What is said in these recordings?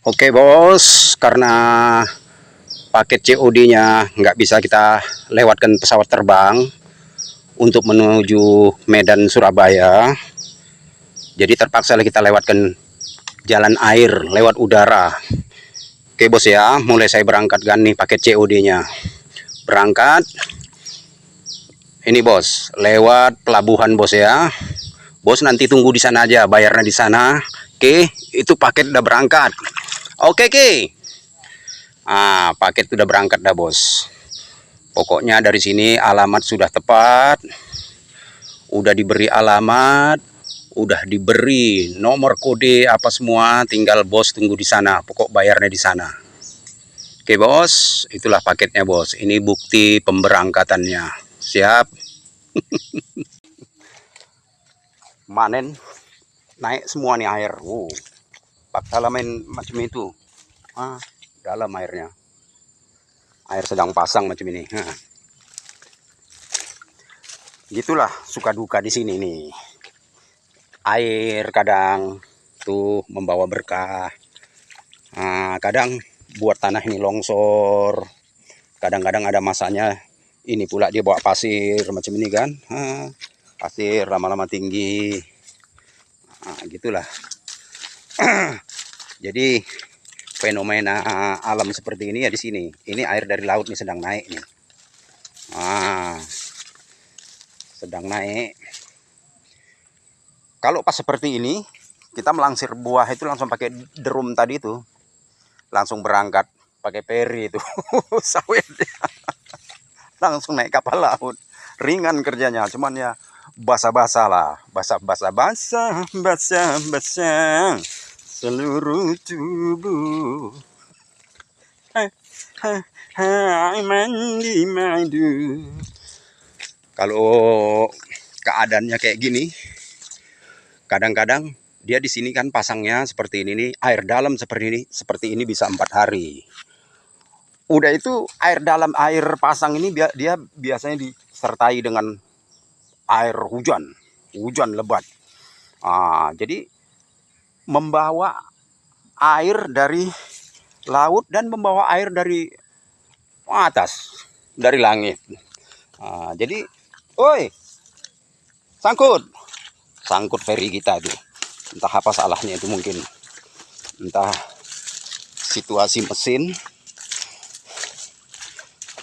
Oke bos, karena paket COD-nya nggak bisa kita lewatkan pesawat terbang untuk menuju Medan Surabaya, jadi terpaksa kita lewatkan jalan air lewat udara. Oke bos ya, mulai saya berangkatkan nih paket COD-nya. Berangkat, ini bos, lewat pelabuhan bos ya. Bos nanti tunggu di sana aja, bayarnya di sana. Oke, itu paket udah berangkat. Oke, oke. Paket udah berangkat dah bos. Pokoknya dari sini alamat sudah tepat, udah diberi alamat, udah diberi nomor kode apa semua, tinggal bos tunggu di sana. Pokok bayarnya di sana. Oke bos, itulah paketnya bos. Ini bukti pemberangkatannya. Siap. Manen naik semua nih air. Paksa main macam itu. Dalam airnya. Air sedang pasang macam ini. Gitulah suka duka di sini nih. Air kadang tuh membawa berkah. Kadang buat tanah ini longsor. Kadang-kadang ada masanya ini pula dia bawa pasir macam ini kan. Pasir lama-lama tinggi. Gitulah. Jadi fenomena alam seperti ini ya di sini. Ini air dari laut nih sedang naik nih. Sedang naik. Kalau pas seperti ini, kita melangsir buah itu langsung pakai drum tadi itu. Langsung berangkat pakai peri itu. Sawit. Langsung naik kapal laut. Ringan kerjanya, cuman ya basah-basah lah. Basah seluruh tubuh. Mandi madu. Kalau keadaannya kayak gini, kadang-kadang dia di sini kan pasangnya seperti ini nih, air dalam seperti ini bisa 4 hari. Udah itu air dalam, air pasang ini dia biasanya disertai dengan air hujan lebat. Jadi membawa air dari laut dan membawa air dari atas, dari langit. Jadi, oi, sangkut feri kita itu. Entah apa salahnya itu, mungkin entah situasi mesin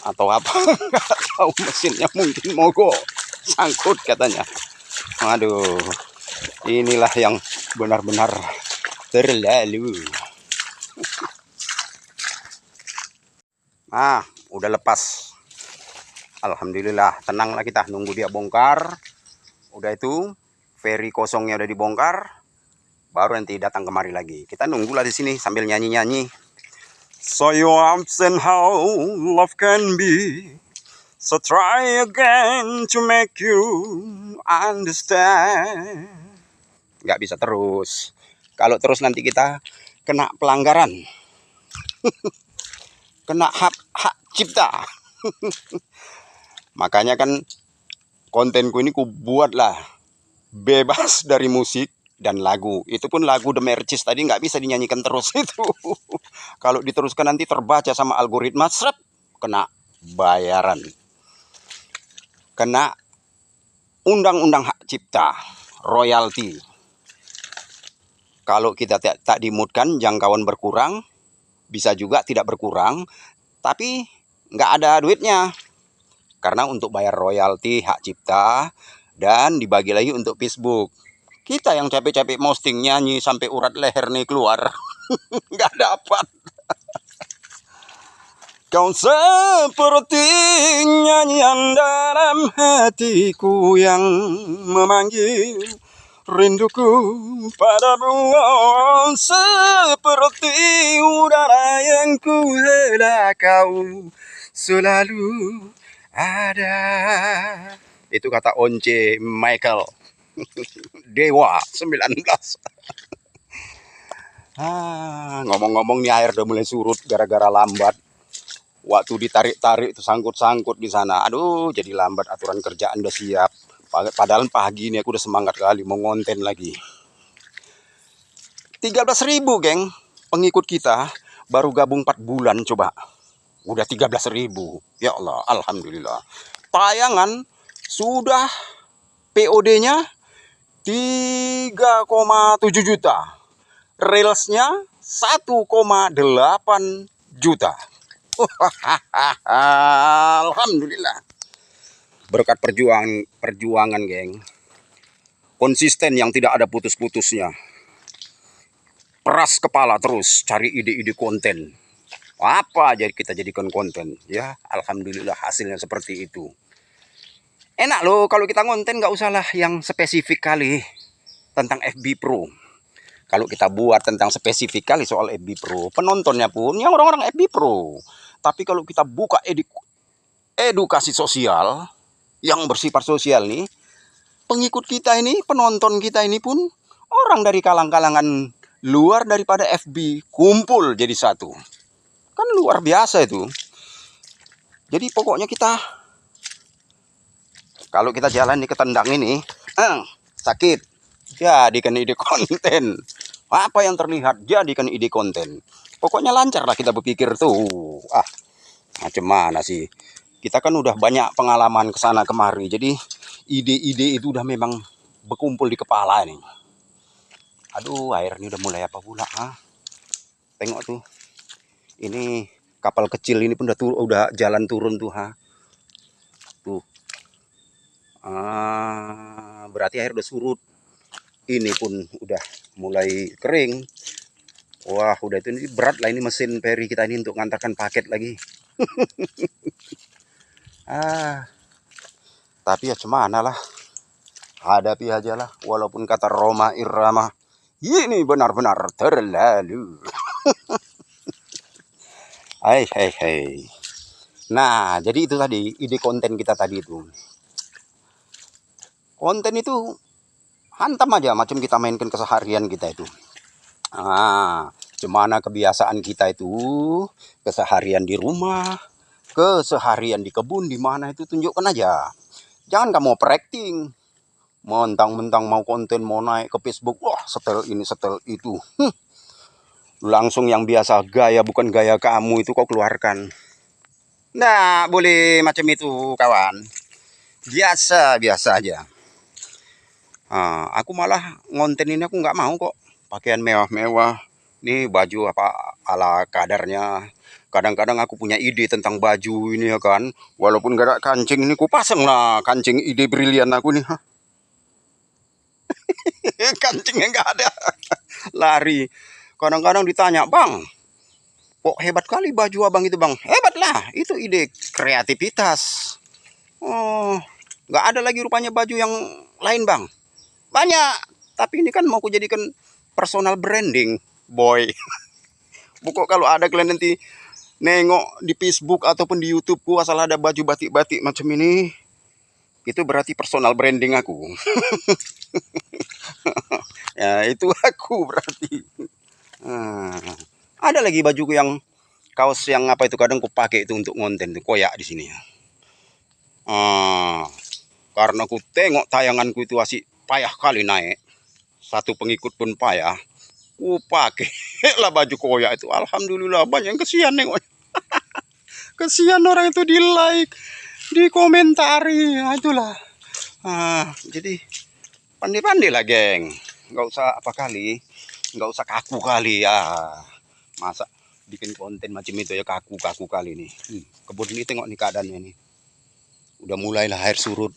atau apa, nggak tahu, mesinnya mungkin mogok, sangkut katanya. Aduh, inilah yang benar-benar terlalu. Udah lepas. Alhamdulillah, tenanglah kita nunggu dia bongkar. Udah itu feri kosongnya udah dibongkar, baru nanti datang kemari lagi. Kita nunggulah di sini sambil nyanyi-nyanyi. So you absent how love can be. So try again to make you understand. Nggak bisa terus. Kalau terus nanti kita kena pelanggaran. Kena hak cipta. Makanya kan kontenku ini ku buatlah bebas dari musik dan lagu. Itu pun lagu The Mercis tadi nggak bisa dinyanyikan terus itu. Kalau diteruskan nanti terbaca sama algoritma, kena bayaran. Kena undang-undang hak cipta, royalti. Kalau kita tak dimutkan, jangkauan berkurang, bisa juga tidak berkurang, tapi nggak ada duitnya. Karena untuk bayar royalti, hak cipta, dan dibagi lagi untuk Facebook. Kita yang capek-capek posting nyanyi sampai urat leher nih keluar. Nggak dapat. Kau seperti nyanyian dalam hatiku yang memanggil rinduku padamu. Seperti udara yang ku hela, kau selalu ada. Itu kata Once Michael. Dewa 19. Ngomong-ngomong nih, air udah mulai surut gara-gara lambat. Waktu ditarik-tarik itu sangkut-sangkut di sana. Aduh, jadi lambat, aturan kerjaan udah siap. Padahal pagi ini aku udah semangat kali mau ngonten lagi. 13.000, geng. pengikut kita baru gabung 4 bulan coba. Udah 13.000. Ya Allah, alhamdulillah. Tayangan sudah POD-nya 3,7 juta. Reelsnya 1,8 juta. Alhamdulillah. Berkat perjuangan, geng. Konsisten yang tidak ada putus-putusnya. Keras kepala terus cari ide-ide konten. Apa aja kita jadikan konten. Ya, alhamdulillah hasilnya seperti itu. Enak loh kalau kita konten, nggak usahlah yang spesifik kali tentang FB Pro. Kalau kita buat tentang spesifik kali soal FB Pro, penontonnya pun yang orang-orang FB Pro. Tapi kalau kita buka edukasi sosial yang bersifat sosial nih, pengikut kita ini, penonton kita ini pun orang dari kalangan luar daripada FB kumpul jadi satu. Kan luar biasa itu. Jadi pokoknya kita, kalau kita jalan di ketendang ini, sakit, jadikan ide konten. Apa yang terlihat, jadikan ide konten. Pokoknya lancar lah kita berpikir tuh. Macam mana sih? Kita kan udah banyak pengalaman kesana kemari. Jadi ide-ide itu udah memang berkumpul di kepala nih. Aduh, air ini udah mulai apa pula? Tengok tuh. Ini kapal kecil ini pun udah jalan turun tuh. Tuh. Berarti air udah surut. Ini pun udah mulai kering. Wah, udah itu ini berat lah ini mesin ferry kita ini untuk ngantarkan paket lagi. Tapi ya cemana lah. Hadapi aja lah. Walaupun kata Roma Irama, ini benar-benar terlalu. Hai. Nah, jadi itu tadi ide konten kita tadi itu. Konten itu hantam aja macam kita mainkan keseharian kita itu. Cemana kebiasaan kita itu, keseharian di rumah, keseharian di kebun, di mana itu tunjukkan aja. Jangan kamu overacting. Mentang-mentang mau konten, mau naik ke Facebook, wah setel ini, setel itu. Langsung yang biasa gaya, bukan gaya kamu itu kau keluarkan. Nah, boleh macam itu kawan. Biasa aja. Aku malah ngonten ini aku nggak mau kok. Pakaian mewah-mewah. Nih baju apa ala kadarnya. Kadang-kadang aku punya ide tentang baju ini ya kan. Walaupun gak ada kancing ini, ku pasang lah kancing ide brilian aku nih. Kancingnya nggak ada. Lari. Kadang-kadang ditanya, bang, kok hebat kali baju abang itu bang? Hebat lah, itu ide kreativitas. Nggak ada lagi rupanya baju yang lain bang. Banyak, tapi ini kan mau ku jadikan personal branding, boy. Pokok kalau ada kalian nanti nengok di Facebook ataupun di YouTubeku asal ada baju batik-batik macam ini, itu berarti personal branding aku. Ya itu aku berarti. Ada lagi bajuku yang kaos yang apa itu kadang ku pakai itu untuk konten tuh koyak di sini. Karena ku tengok tayanganku itu asik payah kali naik. Satu pengikut pun payah. Ku pakai lah baju koyak itu. Alhamdulillah banyak yang kesian nengok. Kesian orang itu di like, di komentari. Itulah. Jadi pandai-pandai lah geng. Nggak usah apa kali. Nggak usah kaku kali ya. Masa bikin konten macam itu ya kaku kali nih. Kebun ini tengok nih keadaannya nih. Udah mulailah air surut.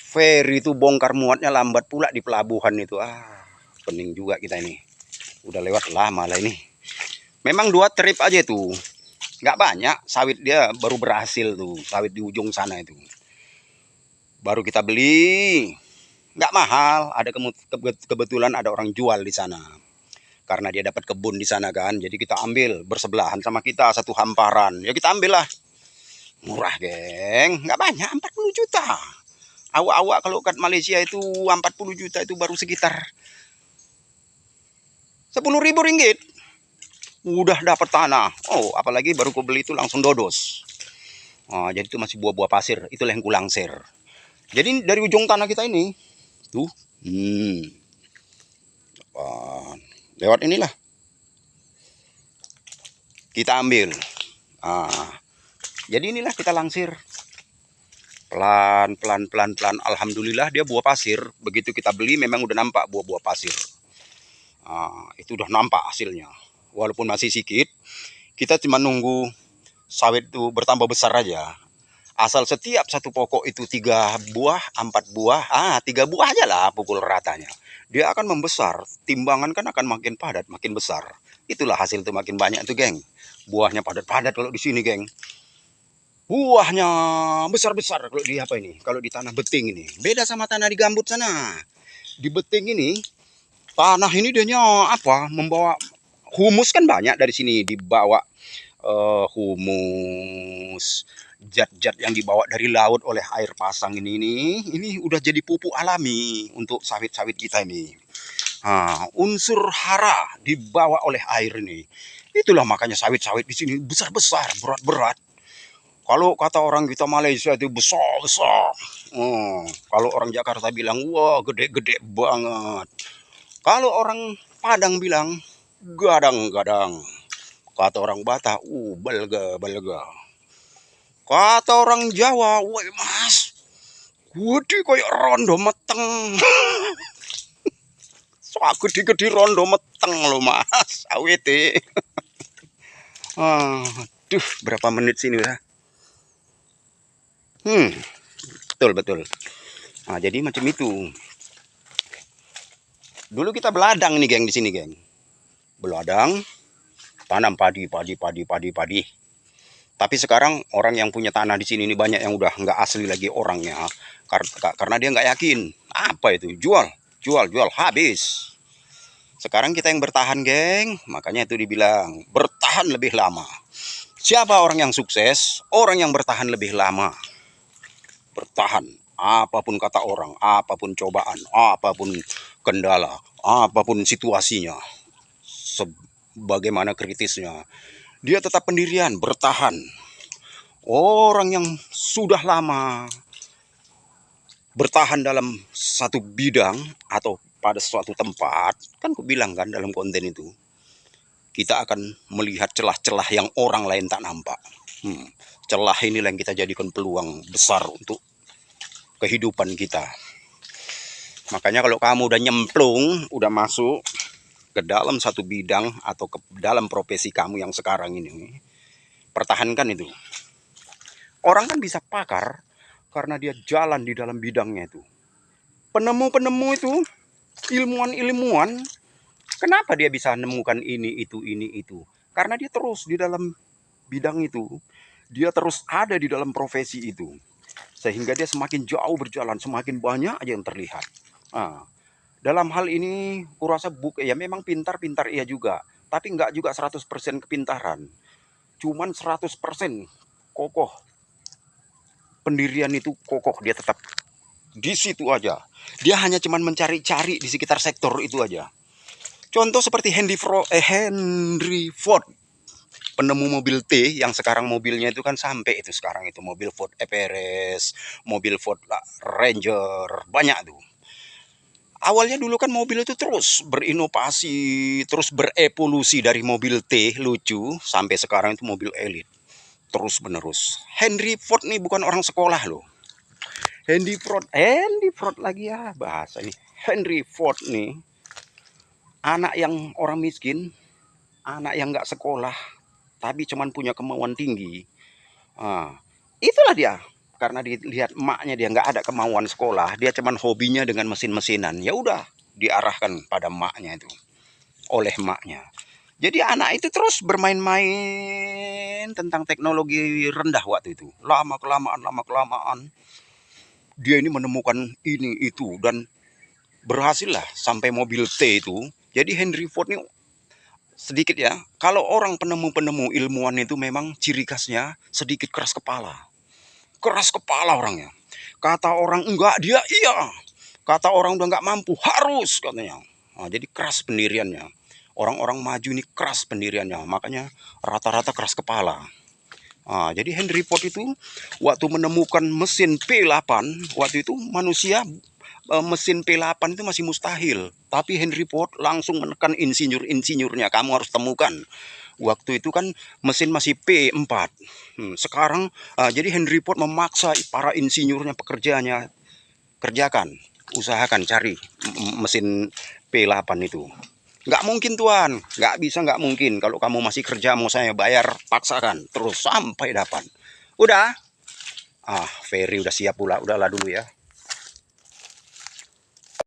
Ferry itu bongkar muatnya lambat pula di pelabuhan itu. Pening juga kita ini. Udah lewat lama lah ini. Memang 2 trip aja tuh. Nggak banyak. Sawit dia baru berhasil tuh. Sawit di ujung sana itu. Baru kita beli. Nggak mahal. Ada kebetulan ada orang jual di sana. Karena dia dapat kebun di sana kan. Jadi kita ambil bersebelahan sama kita satu hamparan. Ya kita ambil lah. Murah geng. Nggak banyak. 40 juta. Awak-awak kalau kat Malaysia itu 40 juta itu baru sekitar 10.000 ringgit. Udah dapat tanah. Apalagi baru ku beli itu langsung dodos. Jadi itu masih buah-buah pasir. Itulah yang kulangsir. Jadi dari ujung tanah kita ini tuh Lewat inilah kita ambil. Ah, jadi inilah kita langsir pelan pelan. Alhamdulillah dia buah pasir. Begitu kita beli memang udah nampak buah-buah pasir. Itu udah nampak hasilnya. Walaupun masih sedikit, kita cuma nunggu sawit itu bertambah besar aja. Asal setiap satu pokok itu 3 buah, 4 buah, 3 buah aja lah pukul ratanya. Dia akan membesar, timbangan kan akan makin padat, makin besar. Itulah hasil tuh makin banyak tuh, geng. Buahnya padat-padat kalau di sini, geng. Buahnya besar-besar kalau di apa ini? Kalau di tanah beting ini. Beda sama tanah di gambut sana. Di beting ini, tanah ini dianya apa? Membawa humus kan banyak dari sini dibawa humus, zat-zat yang dibawa dari laut oleh air pasang ini udah jadi pupuk alami untuk sawit-sawit kita ini. Unsur hara dibawa oleh air ini. Itulah makanya sawit-sawit di sini besar-besar, berat-berat. Kalau kata orang kita Malaysia itu besar-besar. Kalau orang Jakarta bilang, wah gede-gede banget. Kalau orang Padang bilang, gadang-gadang. Kata orang Batak, balga. Kata orang Jawa, woi mas, gede kayak rondo meteng. So gede-gede rondo meteng lo mas, awet. Berapa menit sini udah? Betul. Jadi macam itu. Dulu kita beladang nih, geng, di sini, geng. Beladang, tanam padi. Tapi sekarang orang yang punya tanah di sini ini banyak yang udah nggak asli lagi orangnya, karena dia nggak yakin apa itu jual habis. Sekarang kita yang bertahan, geng, makanya itu dibilang bertahan lebih lama. Siapa orang yang sukses? Orang yang bertahan lebih lama. Bertahan, apapun kata orang, apapun cobaan, apapun kendala, apapun situasinya, sebagaimana kritisnya, dia tetap pendirian, bertahan. Orang yang sudah lama bertahan dalam satu bidang atau pada suatu tempat, kan aku bilang kan dalam konten itu, kita akan melihat celah-celah yang orang lain tak nampak. Celah inilah yang kita jadikan peluang besar untuk kehidupan kita. Makanya kalau kamu udah nyemplung, udah masuk ke dalam satu bidang atau ke dalam profesi kamu yang sekarang ini, pertahankan itu. Orang kan bisa pakar karena dia jalan di dalam bidangnya itu. Penemu-penemu itu, ilmuwan-ilmuwan, kenapa dia bisa menemukan ini, itu? Karena dia terus di dalam bidang itu. Dia terus ada di dalam profesi itu. Sehingga dia semakin jauh berjalan, semakin banyak aja yang terlihat. Dalam hal ini, kurasa ya memang pintar-pintar iya juga. Tapi nggak juga 100% kepintaran. Cuman 100% kokoh. Pendirian itu kokoh, dia tetap di situ aja. Dia hanya cuman mencari-cari di sekitar sektor itu aja. Contoh seperti Henry Ford, penemu mobil T yang sekarang mobilnya itu kan sampai itu sekarang itu mobil Ford Everest, mobil Ford Ranger, banyak tuh. Awalnya dulu kan mobil itu terus berinovasi, terus berevolusi dari mobil T lucu sampai sekarang itu mobil elit. Terus menerus. Henry Ford nih bukan orang sekolah loh. Henry Ford lagi ya bahasa ini. Henry Ford nih anak yang orang miskin, anak yang nggak sekolah, tapi cuman punya kemauan tinggi. Itulah dia. Karena dilihat emaknya dia nggak ada kemauan sekolah, dia cuman hobinya dengan mesin-mesinan. Ya udah diarahkan pada emaknya itu, oleh emaknya. Jadi anak itu terus bermain-main tentang teknologi rendah waktu itu. Lama kelamaan dia ini menemukan ini itu dan berhasil lah sampai mobil T itu. Jadi Henry Ford ini sedikit ya, kalau orang penemu-penemu ilmuwan itu memang ciri khasnya sedikit keras kepala. Keras kepala orangnya. Kata orang enggak, dia iya. Kata orang udah nggak mampu, harus katanya. Jadi keras pendiriannya. Orang-orang maju ini keras pendiriannya, makanya rata-rata keras kepala. Jadi Henry Ford itu waktu menemukan mesin P8, waktu itu manusia mesin P8 itu masih mustahil. Tapi Henry Ford langsung menekan insinyur-insinyurnya. Kamu harus temukan. Waktu itu kan mesin masih P4. Sekarang jadi Henry Ford memaksa para insinyurnya, pekerjanya, kerjakan, usahakan cari mesin P8 itu. Nggak mungkin Tuan, nggak bisa, nggak mungkin. Kalau kamu masih kerja mau saya bayar, paksakan terus sampai dapat. Udah? Ferry udah siap pula, udahlah dulu ya.